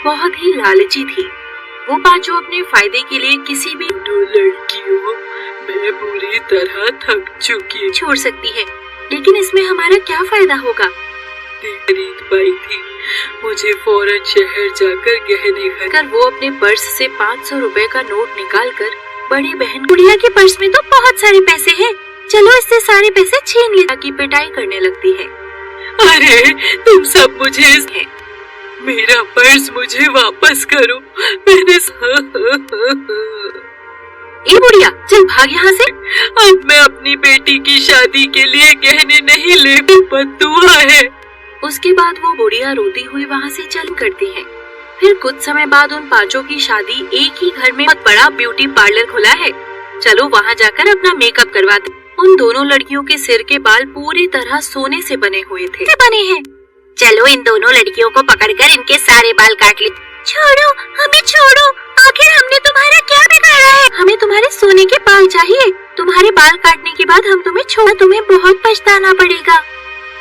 बहुत ही लालची थी। वो पांचों अपने फायदे के लिए किसी भी दो लड़कियों, मैं बुरी तरह थक चुकी छोड़ सकती है, लेकिन इसमें हमारा क्या फायदा होगा? खरीद पाई थी, मुझे फौरन शहर जाकर गहने खरीद। वो अपने पर्स से 500 रुपए का नोट निकाल कर बड़ी बहन गुड़िया के पर्स में तो बहुत सारे पैसे हैं, चलो इससे सारे पैसे छीन ले की पिटाई करने लगती है। अरे तुम सब मुझे मेरा पर्स मुझे वापस करो, मैंने ए बुढ़िया चल भाग यहाँ से। अब मैं अपनी बेटी की शादी के लिए गहने नहीं ले, बद्दुआ है। उसके बाद वो बुढ़िया रोती हुई वहाँ से चल करती है। फिर कुछ समय बाद उन पांचों की शादी एक ही घर में बहुत बड़ा ब्यूटी पार्लर खुला है, चलो वहाँ जाकर अपना मेकअप करवाते। उन दोनों लड़कियों के सिर के बाल पूरी तरह सोने से बने हुए थे। बने हैं। चलो इन दोनों लड़कियों को पकड़कर इनके सारे बाल काट ले। छोड़ो हमें छोड़ो, आखिर हमने तुम्हारा क्या बिगाड़ा है? हमें तुम्हारे सोने के बाल चाहिए, तुम्हारे बाल काटने के बाद हम तुम्हें छोड़, तुम्हें बहुत पछताना पड़ेगा।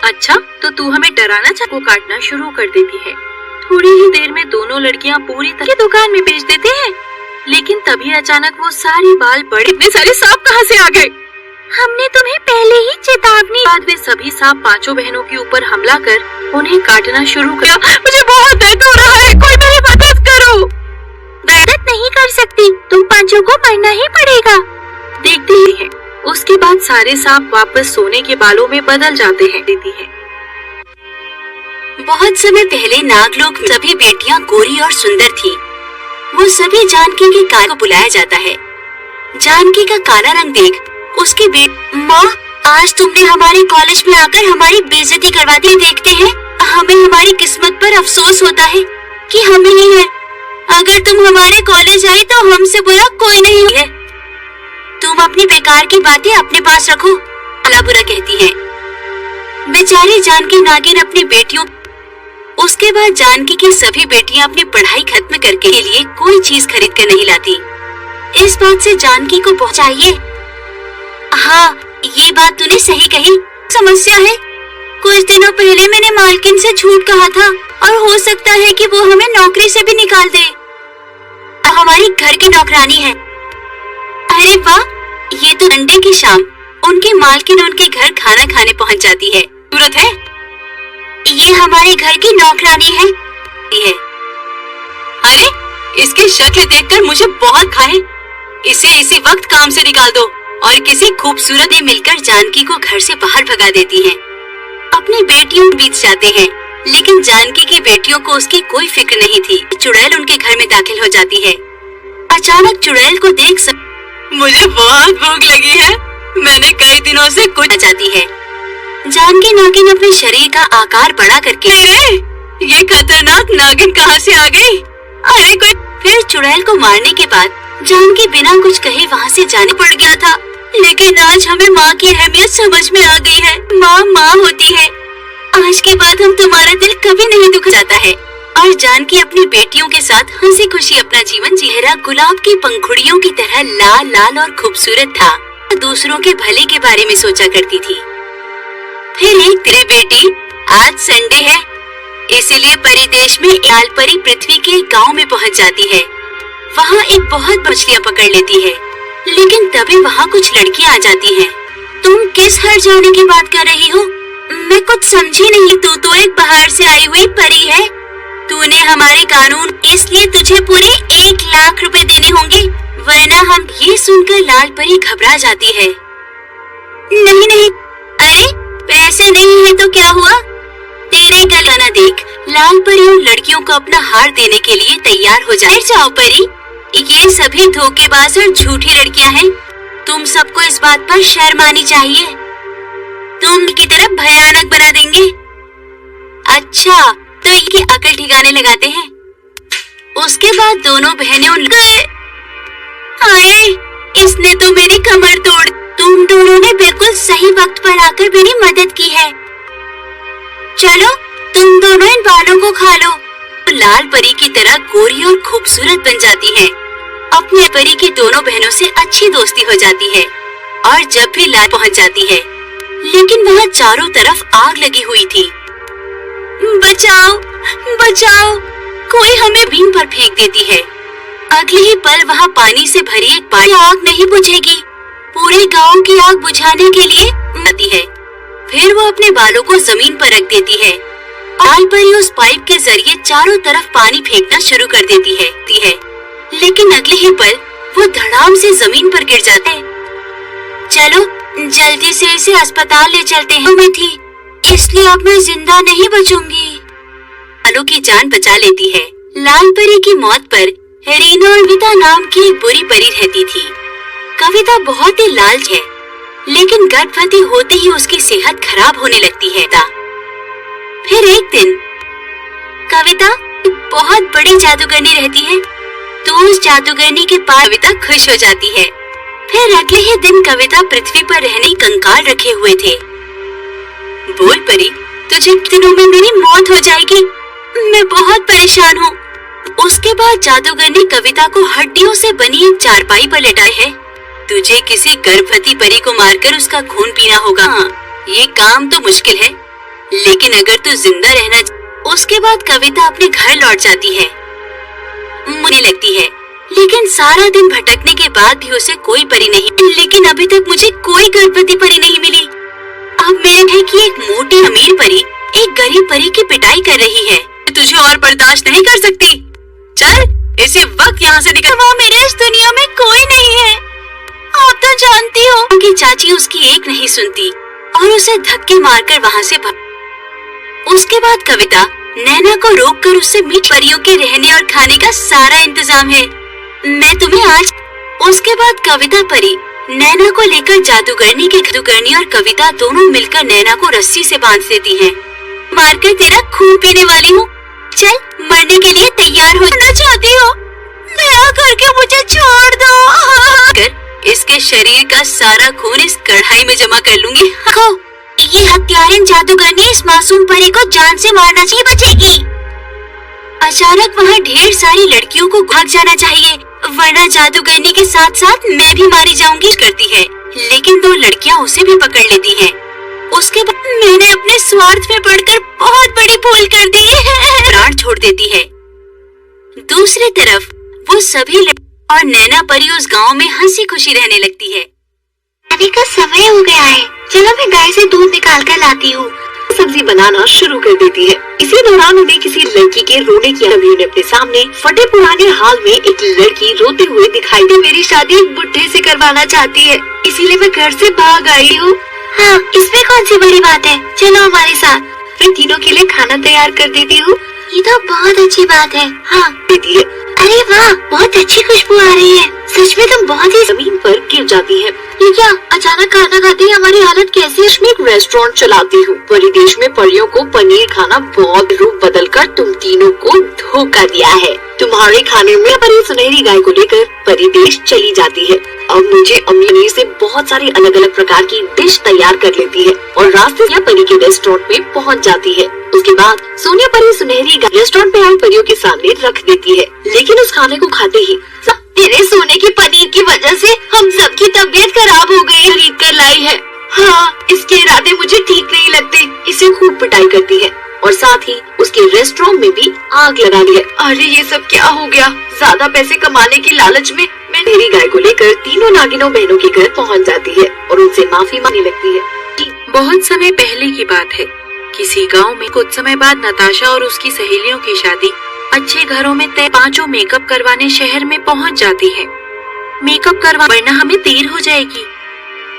अच्छा तो तू हमें डराना चाहो, काटना शुरू कर देती है। थोड़ी ही देर में दोनों लड़कियां पूरी तरह दुकान में बेच देते हैं, लेकिन तभी अचानक वो सारे बाल बड़े। इतने सारे सांप कहाँ से आ गए? हमने तुम्हें पहले ही चेतावनी। बाद वे सभी सांप पांचों बहनों के ऊपर हमला कर उन्हें काटना शुरू किया। मुझे बहुत दर्द हो रहा है, कोई मेरी मदद करो। मदद नहीं कर सकती, तुम पांचों को मरना ही पड़ेगा। देखते ही हैं। उसके बाद सारे सांप वापस सोने के बालों में बदल जाते हैं। देती है। बहुत समय पहले नागलोक में सभी बेटियां गोरी और सुंदर थी। वो सभी जानकी के काल को बुलाया जाता है। जानकी का काला रंग देख उसकी माँ, आज तुमने हमारे कॉलेज में आकर हमारी बेइज्जती करवाते देखते हैं। हमें हमारी किस्मत पर अफसोस होता है कि हम नहीं है। अगर तुम हमारे कॉलेज आई तो हमसे बुरा कोई नहीं है। तुम अपनी बेकार की बातें अपने पास रखो, भला बुरा कहती है। बेचारी जानकी नागिन अपनी बेटियों। उसके बाद जानकी की सभी बेटियां अपनी पढ़ाई खत्म करके के लिए कोई चीज खरीद कर नहीं लाती। इस बात से जानकी को पहुंचाइए। हाँ ये बात तूने सही कही। समस्या है, कुछ दिनों पहले मैंने मालकिन से झूठ कहा था और हो सकता है कि वो हमें नौकरी से भी निकाल दे। हमारी घर की नौकरानी है। अरे वाह, ये तो संडे की शाम उनकी मालकिन उनके घर खाना खाने पहुंच जाती है। सूरत है, ये हमारे घर की नौकरानी है। अरे इसकी शक्ल देखकर मुझे बहुत खाए, इसे इसी वक्त काम से निकाल दो। और किसी खूबसूरत ने मिलकर जानकी को घर से बाहर भगा देती हैं। अपनी बेटियों बीत जाते हैं, लेकिन जानकी की बेटियों को उसकी कोई फिक्र नहीं थी। चुड़ैल उनके घर में दाखिल हो जाती है। अचानक चुड़ैल को देख मुझे बहुत भूख लगी है, मैंने कई दिनों से कुछ जाती है। जानकी नागिन अपने शरीर का आकार बड़ा करके, ये खतरनाक नागिन कहाँ से आ गई? अरे कोई। फिर चुड़ैल को मारने के बाद जानकी बिना कुछ कहे वहाँ से जाने पड़ गया था। लेकिन आज हमें माँ की अहमियत समझ में आ गई है। माँ माँ होती है। आज के बाद हम तुम्हारा दिल कभी नहीं दुख जाता है। और जानकी अपनी बेटियों के साथ हंसी खुशी अपना जीवन चेहरा गुलाब की पंखुड़ियों की तरह लाल लाल और खूबसूरत था। दूसरों के भले के बारे में सोचा करती थी। फिर एक तेरी बेटी, आज संडे है, इसीलिए परिदेश में लाल परी पृथ्वी के गाँव में पहुँच जाती है। वहाँ एक बहुत मछलियाँ पकड़ लेती है, लेकिन तभी वहाँ कुछ लड़कियाँ आ जाती हैं। तुम किस हर जाने की बात कर रही हो? मैं कुछ समझी नहीं। तू तो एक बाहर से आई हुई परी है। तूने हमारे कानून, इसलिए तुझे पूरे 1 लाख रुपए देने होंगे, वरना हम। ये सुनकर लाल परी घबरा जाती है। नहीं नहीं, अरे पैसे नहीं है तो क्या हुआ? तेरे गला न देख। लाल परी उन लड़कियों को अपना हार देने के लिए तैयार हो जाए। जाओ परी, ये सभी धोखेबाज और झूठी लड़कियां हैं। तुम सबको इस बात पर शर्म आनी चाहिए। तुम की तरफ भयानक बना देंगे। अच्छा तो ये अकल ठिकाने लगाते हैं। उसके बाद दोनों बहनें उन हाय, इसने तो मेरी कमर तोड़। तुम दोनों ने बिल्कुल सही वक्त पर आकर मेरी मदद की है। चलो तुम दोनों इन बालों को खा लो। लाल परी की तरह गोरी और खूबसूरत बन जाती हैं। अपने परी की दोनों बहनों से अच्छी दोस्ती हो जाती है और जब भी लाल पहुंच जाती है, लेकिन वहाँ चारों तरफ आग लगी हुई थी। बचाओ बचाओ, कोई हमें बीम पर फेंक देती है। अगले ही पल वहाँ पानी से भरी एक बड़ी आग नहीं बुझेगी, पूरे गांव की आग बुझाने के लिए आती है। फिर वो अपने बालों को जमीन पर रख देती है। लाल परी उस पाइप के जरिए चारों तरफ पानी फेंकना शुरू कर देती है। लेकिन अगले ही पल वो धड़ाम से जमीन पर गिर जाता है। चलो जल्दी से इसे अस्पताल ले चलते हैं। मैं थी इसलिए अब मैं जिंदा नहीं बचूंगी। बालों की जान बचा लेती है। लाल परी की मौत पर रीना और कविता नाम की एक बुरी परी रहती थी। कविता बहुत ही लालच है, लेकिन गर्भवती होते ही उसकी सेहत खराब होने लगती है। फिर एक दिन कविता बहुत बड़ी जादूगरनी रहती है, तो उस जादूगरनी के पास कविता खुश हो जाती है। फिर अगले ही दिन कविता पृथ्वी पर रहने कंकाल रखे हुए थे। बोल परी, तुझे दिनों में मेरी मौत हो जाएगी, मैं बहुत परेशान हूँ। उसके बाद जादूगरनी कविता को हड्डियों से बनी एक चारपाई पर लेटाई है। तुझे किसी गर्भवती परी को मारकर उसका खून पीना होगा। हाँ, ये काम तो मुश्किल है, लेकिन अगर तू जिंदा रहना। उसके बाद कविता अपने घर लौट जाती है। मुझे लगती है, लेकिन सारा दिन भटकने के बाद भी उसे कोई परी नहीं। लेकिन अभी तक मुझे कोई गर्भवती परी नहीं मिली। अब मैं है कि एक मोटी अमीर परी एक गरीब परी की पिटाई कर रही है। तुझे और बर्दाश्त नहीं कर सकती। चल इसी वक्त यहाँ से निकल। वो मेरे इस दुनिया में कोई नहीं है। आप तो जानती हो कि चाची उसकी एक नहीं सुनती और उसे धक्के मारकर वहाँ से भाग। उसके बाद कविता नैना को रोककर उससे मीठ परियों के रहने और खाने का सारा इंतजाम है, मैं तुम्हें आज। उसके बाद कविता परी नैना को लेकर जादूगरनी और कविता दोनों मिलकर नैना को रस्सी से बांध देती हैं। मारकर तेरा खून पीने वाली हूँ, चल मरने के लिए तैयार होना चाहती हो? दया करके मुझे छोड़ दो। इसके शरीर का सारा खून इस कढ़ाई में जमा कर लूंगी। ये हत्यारिन जादूगरनी इस मासूम परी को जान से मारना चाहिए, बचेगी। अचानक वहाँ ढेर सारी लड़कियों को भाग जाना चाहिए, वरना जादूगरनी के साथ साथ मैं भी मारी जाऊंगी करती है। लेकिन दो लड़कियाँ उसे भी पकड़ लेती हैं। उसके बाद मैंने अपने स्वार्थ में पड़कर बहुत बड़ी भूल कर दी है, प्राण छोड़ देती है। दूसरी तरफ वो सभी और नैना परी उस गांव में हंसी खुशी रहने लगती है। खाने का समय हो गया है, चलो मैं गाय से दूध निकाल कर लाती हूँ। सब्जी बनाना शुरू कर देती है। इसी दौरान उन्हें किसी लड़की के रोने की आवाज़ उन्हें अपने सामने फटे पुराने हाल में एक लड़की रोते हुए दिखाई दी। मेरी शादी एक बुढ़े से करवाना चाहती है, इसीलिए मैं घर से भाग आई हूँ। हाँ, इसमें कौन सी बड़ी बात है, चलो हमारे साथ। मैं तीनों के लिए खाना तैयार कर देती हूँ। ये तो बहुत अच्छी बात है। हाँ देती है। अरे वाह, बहुत अच्छी खुशबू आ रही है, सच में तुम बहुत ही। जमीन पर गिर जाती है। ये क्या, अचानक खाना खाते ही हमारी हालत कैसी है? मैं एक रेस्टोरेंट चलाती हूँ। परिदेश में परियों को पनीर खाना बहुत रूप बदलकर तुम तीनों को धोखा दिया है। तुम्हारे खाने में परी सुनहरी गाय को लेकर परिदेश चली जाती है। अब मुझे अम्मी से बहुत सारी अलग अलग प्रकार की डिश तैयार कर लेती है और रास्ते से परी के रेस्टोरेंट में पहुँच जाती है। उसके बाद सोनिया परी सुनहरी गाय रेस्टोरेंट पे आई परियों के सामने रख देती है, लेकिन उस खाने को खाते ही तेरे सोने की पनीर की वजह से हम सबकी तबीयत खराब हो गई। खरीद कर लाई है। हाँ, इसके इरादे मुझे ठीक नहीं लगते। इसे खूब पिटाई करती है और साथ ही उसके रेस्टोरेंट में भी आग लगा दी है। अरे ये सब क्या हो गया? ज्यादा पैसे कमाने की लालच में मैं मेरी गाय को लेकर तीनों नागिनों बहनों के घर पहुंच जाती है और उनसे माफी मांगने लगती है। बहुत समय पहले की बात है, किसी गांव में कुछ समय बाद नताशा और उसकी सहेलियों की शादी अच्छे घरों में तय। पांचों मेकअप करवाने शहर में पहुंच जाती है। मेकअप करवा, वरना हमें देर हो जाएगी।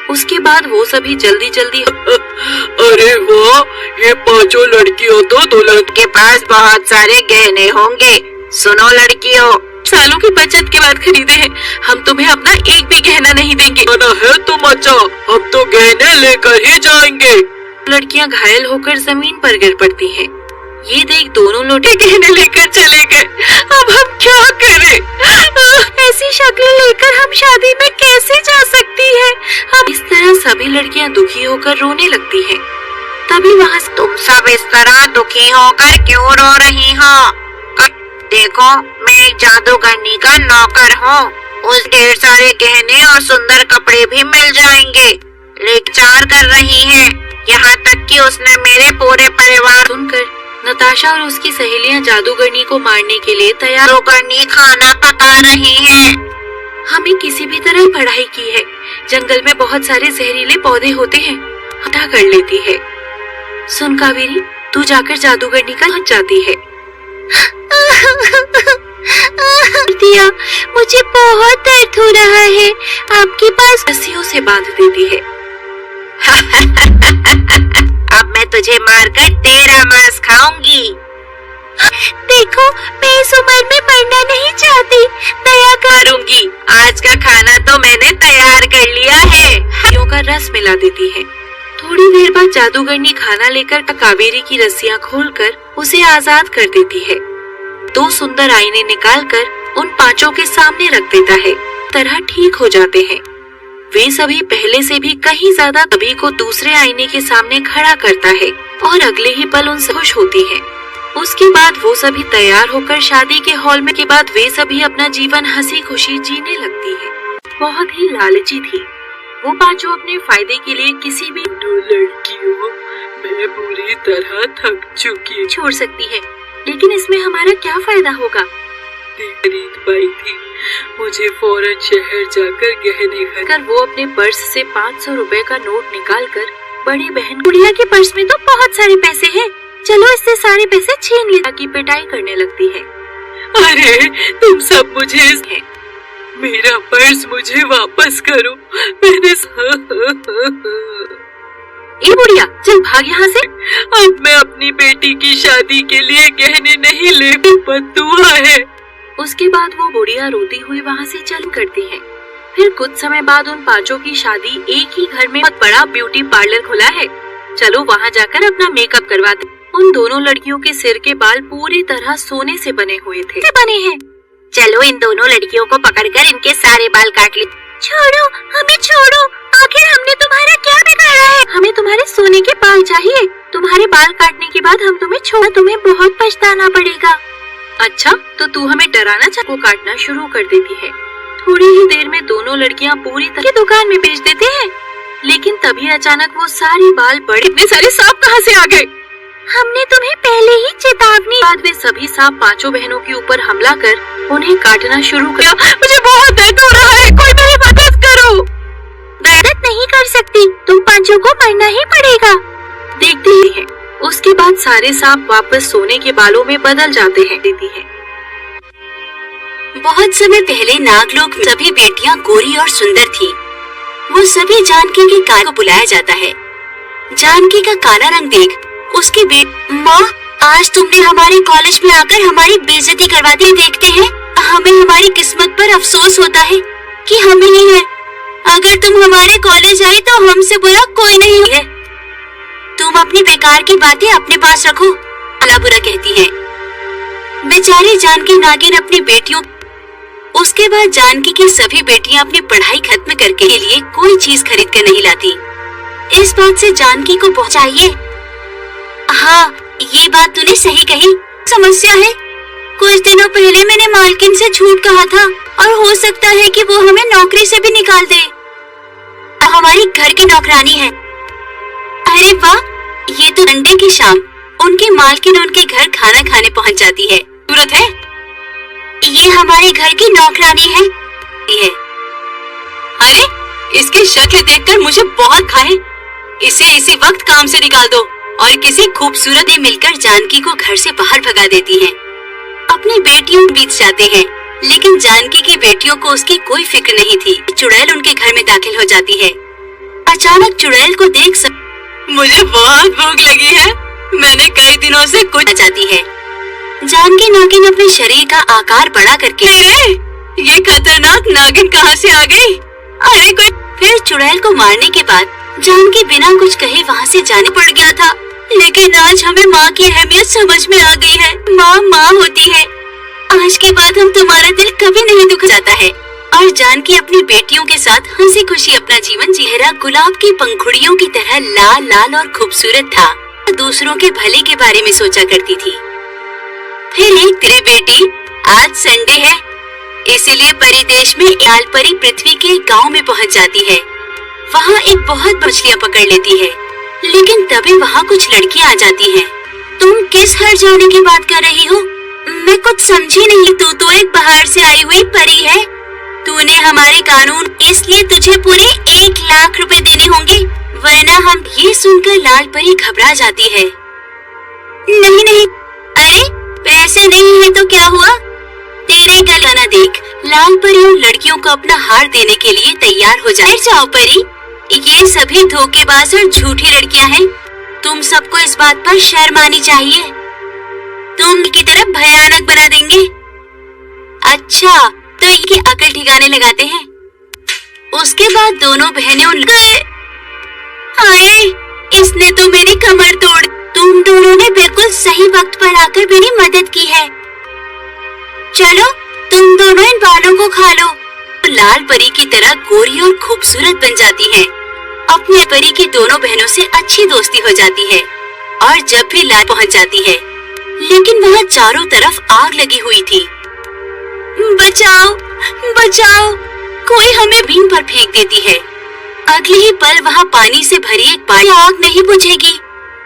उसके बाद वो सभी जल्दी जल्दी अरे वाह, ये पांचों लड़कियों तो दुल्हन के पास बहुत सारे गहने होंगे। सुनो लड़कियों, सालों की बचत के बाद खरीदे हैं, हम तुम्हें अपना एक भी गहना नहीं देंगे। आना है तो मचा, हम तो गहने लेकर ही जाएंगे। लड़कियां घायल होकर जमीन पर गिर पड़ती हैं। ये देख दोनों लोटे गहने लेकर चले गए। अब हम क्या करें? ऐसी शक्ल लेकर हम शादी में कैसे जा सकती है? हम इस तरह सभी लड़कियां दुखी होकर रोने लगती हैं। तभी वहाँ से तुम सब इस तरह दुखी होकर क्यों रो रही हो? देखो, मैं एक जादूगरनी का नौकर हूँ। उस ढेर सारे गहने और सुंदर कपड़े भी मिल जाएंगे। लेक्चर कर रही है, यहाँ तक कि उसने मेरे पूरे परिवार। सुनकर नताशा और उसकी सहेलियां जादूगरनी को मारने के लिए तैयार जादूगरनी खाना पका रही है। हमें किसी भी तरह पढ़ाई की है। जंगल में बहुत सारे जहरीले पौधे होते हैं, हटा कर लेती है। सुन कावेरी, तू जाकर जादूगरनी का पहुंच जाती है। दिया, मुझे बहुत दर्द हो रहा है, आपके पास रस्सियों से बांध देती है। अब मैं तुझे मारकर तेरा मांस खाऊंगी। देखो, मैं इस उम्र में मरना नहीं चाहती, दया करूंगी। आज का खाना तो मैंने तैयार कर लिया है। हरियों का रस मिला देती है। थोड़ी देर बाद जादूगरनी खाना लेकर कावेरी की रस्सियां खोलकर उसे आजाद कर देती है। 2 सुंदर आईने निकालकर उन 5 के सामने रख देता है। तरह ठीक हो जाते हैं। वे सभी पहले से भी कहीं ज्यादा सभी को दूसरे आईने के सामने खड़ा करता है और अगले ही पल उनसे खुश होती है। उसके बाद वो सभी तैयार होकर शादी के हॉल में के बाद वे सभी अपना जीवन हंसी खुशी जीने लगती है। बहुत ही लालची थी वो 5 अपने फायदे के लिए किसी भी 2 लड़कियों, मैं पूरी तरह थक चुकी छोड़ सकती है, लेकिन इसमें हमारा क्या फायदा होगा? खरीद पाई थी। मुझे फौरन शहर जाकर गहने कर वो अपने पर्स से 500 रुपए का नोट निकालकर बड़ी बहन गुड़िया के पर्स में तो बहुत सारे पैसे हैं, चलो इससे सारे पैसे छीन ले की पिटाई करने लगती है। अरे तुम सब मुझे मेरा पर्स मुझे वापस करो। मैंने ए बुढ़िया, चल भाग यहाँ से। अब मैं अपनी बेटी की शादी के लिए गहने नहीं ले, बद्दुआ है। उसके बाद वो बुढ़िया रोती हुई वहाँ से चल करती है। फिर कुछ समय बाद उन 5 की शादी एक ही घर में बहुत बड़ा ब्यूटी पार्लर खुला है, चलो वहाँ जाकर अपना मेकअप करवाते। उन दोनों लड़कियों के सिर के बाल पूरी तरह सोने से बने हुए थे। बने हैं। चलो इन दोनों लड़कियों को पकड़कर इनके सारे बाल काट ले। छोड़ो, हमें छोड़ो, आखिर हमने तुम्हारा क्या बिगाड़ा है? हमें तुम्हारे सोने के बाल चाहिए। तुम्हारे बाल काटने के बाद हम तुम्हें छोड़ा, तुम्हें बहुत पछताना पड़ेगा। अच्छा, तो तू हमें डराना चाकू काटना शुरू कर देती है। थोड़ी ही देर में दोनों लड़कियां पूरी तरह दुकान में बेच देते हैं, लेकिन तभी अचानक वो सारे बाल बड़े इतने सारे सांप कहाँ से आ गए? हमने तुम्हें पहले ही चेतावनी। बाद वे सभी सांप 5 बहनों के ऊपर हमला कर उन्हें काटना शुरू किया। मुझे बहुत दर्द हो रहा है, कोई मेरी मदद करो। मदद नहीं कर सकती, तुम 5 को मरना ही पड़ेगा। देखती ही है। उसके बाद सारे सांप वापस सोने के बालों में बदल जाते हैं। देती है। बहुत समय पहले नागलोक में सभी बेटियां गोरी और सुंदर थी। वो सभी जानकी के काल को बुलाया जाता है। जानकी का काला रंग देख उसकी माँ, आज तुमने हमारे कॉलेज में आकर हमारी बेइज्जती करवाते देखते हैं। हमें हमारी किस्मत पर अफसोस होता है कि हमें नहीं है। अगर तुम हमारे कॉलेज आई तो हमसे बुरा कोई नहीं है। तुम अपनी बेकार की बातें अपने पास रखो, भला बुरा कहती है। बेचारी जानकी नागिन अपनी बेटियों। उसके बाद जानकी की सभी बेटियां अपनी पढ़ाई खत्म करके के लिए कोई चीज खरीद कर नहीं लाती। इस बात से जानकी को पहुंचाइए। हाँ, ये बात तूने सही कही। समस्या है, कुछ दिनों पहले मैंने मालकिन से झूठ कहा था और हो सकता है कि वो हमें नौकरी से भी निकाल दे। हमारी घर की नौकरानी है। अरे वाह, ये तो संडे की शाम उनकी मालकिन उनके घर खाना खाने पहुंच जाती है। जरूरत है, ये हमारे घर की नौकरानी है। अरे इसकी शक्ल देखकर मुझे बहुत खाए। इसे इसी वक्त काम से निकाल दो। और किसी खूबसूरत ने मिलकर जानकी को घर से बाहर भगा देती है। अपनी बेटियों बीत जाते हैं, लेकिन जानकी की बेटियों को उसकी कोई फिक्र नहीं थी। चुड़ैल उनके घर में दाखिल हो जाती है। अचानक चुड़ैल को देख मुझे बहुत भूख लगी है, मैंने कई दिनों से कुछ जाती है। जानकी नागिन अपने शरीर का आकार बड़ा करके ये खतरनाक नागिन कहाँ से आ गई? अरे कोई। फिर चुड़ैल को मारने के बाद जानकी बिना कुछ कहे वहाँ से जाने पड़ गया था। लेकिन आज हमें माँ की अहमियत समझ में आ गई है। माँ माँ होती है। आज के बाद हम तुम्हारा दिल कभी नहीं दुख जाता है। और जानकी अपनी बेटियों के साथ हंसी खुशी अपना जीवन चेहरा गुलाब की पंखुड़ियों की तरह लाल लाल और खूबसूरत था। दूसरों के भले के बारे में सोचा करती थी। फिर एक तेरे बेटी, आज संडे है, इसीलिए परिदेश में लाल परी पृथ्वी के एक गाँव में पहुँच जाती है। वहाँ एक बहुत मछलियाँ पकड़ लेती है, लेकिन तभी वहाँ कुछ लड़कियाँ आ जाती हैं। तुम किस हर जाने की बात कर रही हो? मैं कुछ समझी नहीं। तू तो एक बाहर से आई हुई परी है। तूने हमारे कानून, इसलिए तुझे पूरे 1 लाख रुपए देने होंगे, वरना हम। ये सुनकर लाल परी घबरा जाती है। नहीं नहीं, अरे पैसे नहीं है तो क्या हुआ? तेरे गला न देख। लाल परी उन लड़कियों को अपना हार देने के लिए तैयार हो जाए। जाओ परी, ये सभी धोखेबाज और झूठी लड़कियां हैं। तुम सबको इस बात पर शर्म आनी चाहिए। तुम की तरफ भयानक बना देंगे। अच्छा, तो ये अकल ठिकाने लगाते हैं। उसके बाद दोनों बहनें उन हाय, इसने तो मेरी कमर तोड़। तुम दोनों ने बिल्कुल सही वक्त पर आकर मेरी मदद की है। चलो, तुम दोनों इन बालों को खा लो। लाल परी की तरह गोरी और खूबसूरत बन जाती है। अपनी परी की दोनों बहनों से अच्छी दोस्ती हो जाती है और जब भी लाल पहुंच जाती है, लेकिन वहाँ चारों तरफ आग लगी हुई थी। बचाओ, बचाओ, कोई हमें बीम पर फेंक देती है। अगले ही पल वहाँ पानी से भरी एक बड़ी आग नहीं बुझेगी।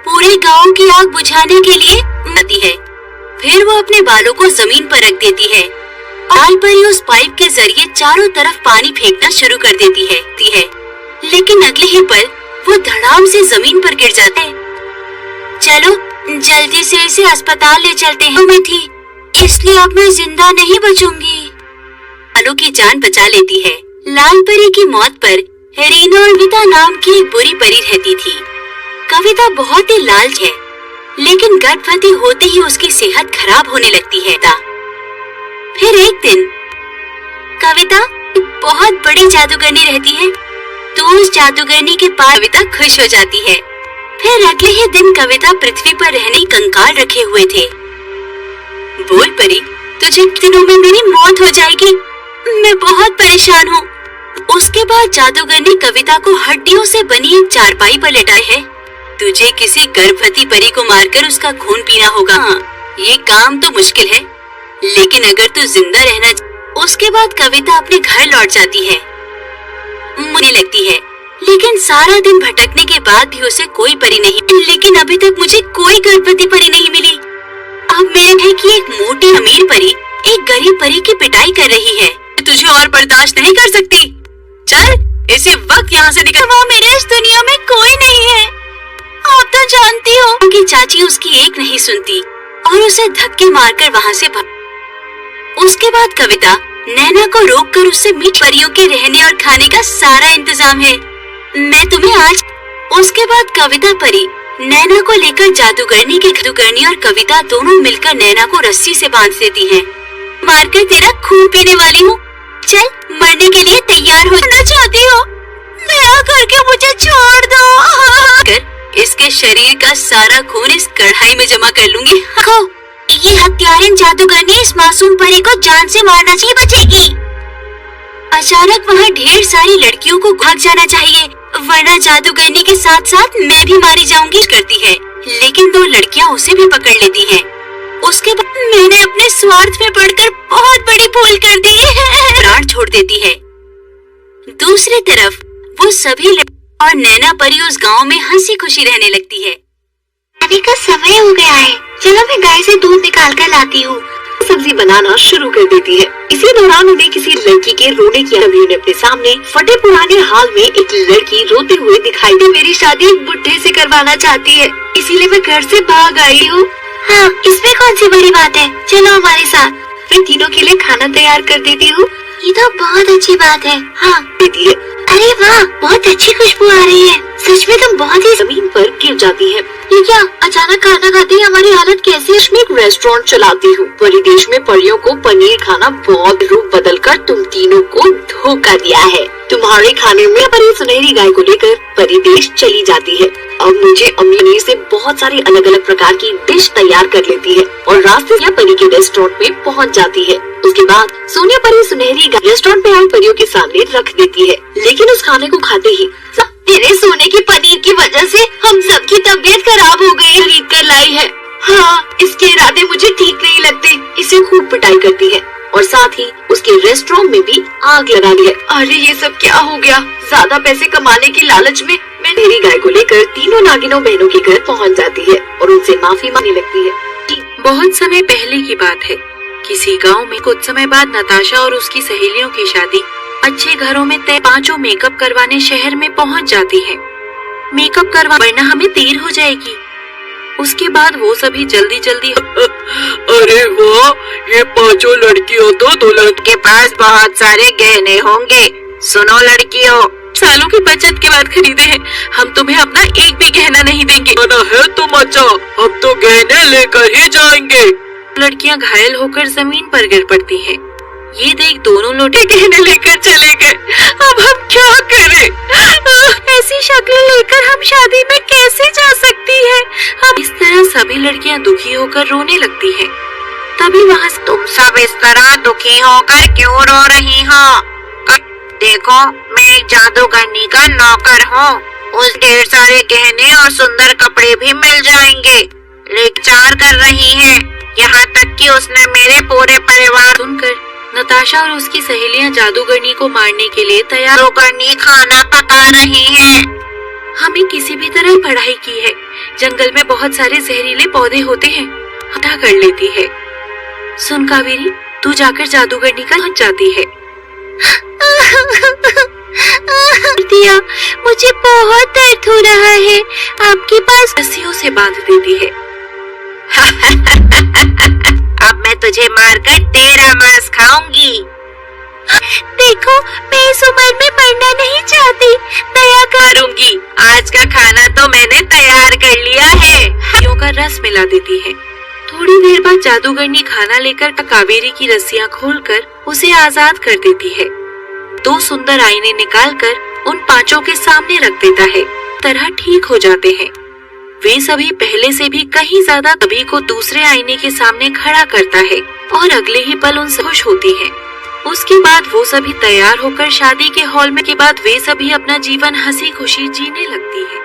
पूरे गांव की आग बुझाने के लिए आती है। फिर वो अपने बालों को जमीन पर रख देती है। लाल परी उस पाइप के जरिए चारों तरफ पानी फेंकना शुरू कर देती है। लेकिन अगले ही पल वो धड़ाम से जमीन पर गिर जाता है। चलो, जल्दी से इसे अस्पताल ले चलते हैं। मैं थी, इसलिए अब मैं जिंदा नहीं बचूंगी। बालों की जान बचा लेती है। लाल परी की मौत पर रीना और कविता नाम की एक बुरी परी रहती थी। कविता बहुत ही लालच है, लेकिन गर्भवती होते ही उसकी सेहत खराब होने लगती है। फिर एक दिन कविता बहुत बड़ी जादूगरनी रहती है, तो उस जादूगरनी के पास कविता खुश हो जाती है। फिर अगले ही दिन कविता पृथ्वी पर रहने कंकाल रखे हुए थे। बोल परी, तुझे दिनों में मेरी मौत हो जाएगी। मैं बहुत परेशान हूँ। उसके बाद जादूगरनी कविता को हड्डियों से बनी एक चारपाई पर लेटाए है। तुझे किसी गर्भवती परी को मारकर उसका खून पीना होगा। ये काम तो मुश्किल है, लेकिन अगर तू जिंदा रहना। उसके बाद कविता अपने घर लौट जाती है। मुझे लगती है, लेकिन सारा दिन भटकने के बाद भी उसे कोई परी नहीं। लेकिन अभी तक मुझे कोई गर्भवती परी नहीं मिली। अब मेरे है कि एक मोटी अमीर परी एक गरीब परी की पिटाई कर रही है। तुझे और बर्दाश्त नहीं कर सकती। चल, इसी वक्त यहाँ से निकल। माँ, मेरे इस दुनिया में कोई नहीं है। आप तो जानती हो। उनकी चाची उसकी एक नहीं सुनती और उसे धक्के मारकर वहाँ से भाग। उसके बाद कविता नैना को रोककर उससे मीठ परियों के रहने और खाने का सारा इंतजाम है। मैं तुम्हें आज। उसके बाद कविता परी नैना को लेकर जादूगरनी और कविता दोनों मिलकर नैना को रस्सी से बांध देती हैं। मारकर तेरा खून पीने वाली हूँ। चल, मरने के लिए तैयार होना चाहती हो? दया करके मुझे छोड़ दो। इसके शरीर का सारा खून इस कढ़ाई में जमा कर लूंगी। ये हत्यारिन जादूगरनी इस मासूम परी को जान से मारना चाहिए, बचेगी। अचानक वहाँ ढेर सारी लड़कियों को भाग जाना चाहिए, वरना जादूगरनी के साथ साथ मैं भी मारी जाऊंगी करती है। लेकिन 2 लड़कियाँ उसे भी पकड़ लेती हैं। उसके बाद मैंने अपने स्वार्थ में पड़कर बहुत बड़ी भूल कर दी है। प्राण छोड़ देती है। दूसरी तरफ वो सभी और नैना परी उस गांव में हंसी खुशी रहने लगती है। खाने का समय हो गया है, चलो मैं गाय से दूध निकाल कर लाती हूँ। सब्जी बनाना शुरू कर देती है। इसी दौरान उन्हें किसी लड़की के रोने की आवाज उन्हें अपने सामने फटे पुराने हाल में एक लड़की रोते हुए दिखाई दी। मेरी शादी एक बुढ़े से करवाना चाहती है, इसीलिए मैं घर से भाग आई हूँ। हाँ, इसमें कौन सी बड़ी बात है, चलो हमारे साथ। मैं तीनों के लिए खाना तैयार कर देती हूँ। ये तो बहुत अच्छी बात है। हाँ, देती है। अरे वाह, बहुत अच्छी खुशबू आ रही है। सच में तुम बहुत ही। जमीन पर गिर जाती है। ये क्या, अचानक खाना खाते ही हमारी हालत कैसी है? मैं एक रेस्टोरेंट चलाती हूँ। परिदेश में परियों को पनीर खाना बहुत रूप बदलकर तुम तीनों को धोखा दिया है। तुम्हारे खाने में परी सुनहरी गाय को लेकर परिदेश चली जाती है। अब मुझे अम्मी से बहुत सारी अलग अलग प्रकार की डिश तैयार कर लेती है और रास्ते से परी के रेस्टोरेंट में पहुँच जाती है। उसके बाद सोनिया परी सुनहरी गाय रेस्टोरेंट पे आई परियों के सामने रख देती है। लेकिन उस खाने को खाते ही तेरे सोने की पनीर की वजह से हम सबकी तबीयत खराब हो गई। खरीद कर लाई है। हाँ, इसके इरादे मुझे ठीक नहीं लगते। इसे खूब पिटाई करती है। और साथ ही उसके रेस्टोरेंट में भी आग लगा दी है। अरे ये सब क्या हो गया? ज्यादा पैसे कमाने की लालच में सुनहरी गाय को लेकर तीनों नागिनों बहनों के घर पहुंच जाती है और उनसे माफी मांगने लगती है। बहुत समय पहले की बात है। किसी गांव में कुछ समय बाद नताशा और उसकी सहेलियों की शादी अच्छे घरों में तय पांचों मेकअप करवाने शहर में पहुंच जाती है। मेकअप करवा वरना हमें देर हो जाएगी। उसके बाद वो सभी जल्दी जल्दी अरे वाह, ये पांचों लड़कियों तो दुल्हन के पास बहुत सारे गहने होंगे। सुनो लड़कियों, सालों की बचत के बाद खरीदे हैं। हम तुम्हें अपना एक भी गहना नहीं देंगे। बना है तुम अच्छा, हम तो गहने लेकर ही जाएंगे। लड़कियां घायल होकर जमीन पर गिर पड़ती हैं। ये देख दोनों लोटे गहने लेकर चले गए। अब हम क्या करें? ऐसी शक्ल लेकर हम शादी में कैसे जा सकती है? इस तरह सभी लड़कियां दुखी होकर रोने लगती हैं। तभी वहाँ से तुम सब इस तरह दुखी होकर क्यों रो रही हो? देखो, मैं एक जादूगरनी का नौकर हूँ। उस ढेर सारे गहने और सुंदर कपड़े भी मिल जाएंगे। लेक्चर कर रही है, यहाँ तक कि उसने मेरे पूरे परिवार सुनकर नताशा और उसकी सहेलियां जादूगरनी को मारने के लिए तैयार जादूगरनी खाना पका रही है। हमें किसी भी तरह पढ़ाई की है। जंगल में बहुत सारे जहरीले पौधे होते हैं, हटा कर लेती है। सुन कावेरी, तू जाकर जादूगरनी का पहुंच जाती है। दिया, मुझे बहुत दर्द हो रहा है। आपके पास रस्सियों से बांध देती है। अब मैं तुझे मारकर तेरा मांस खाऊंगी। देखो, मैं इस उम्र में मरना नहीं चाहती। दया करूंगी। आज का खाना तो मैंने तैयार कर लिया है। रस्सियों का रस मिला देती है। थोड़ी देर बाद जादूगरनी खाना लेकर कावेरी की रस्सियां खोलकर उसे आजाद कर देती है। दो सुंदर आईने निकालकर उन पांचों के सामने रख देता है। तरह ठीक हो जाते हैं। वे सभी पहले से भी कहीं ज्यादा सभी को दूसरे आईने के सामने खड़ा करता है और अगले ही पल उनसे खुश होती है। उसके बाद वो सभी तैयार होकर शादी के हॉल में के बाद वे सभी अपना जीवन हंसी खुशी जीने लगती है।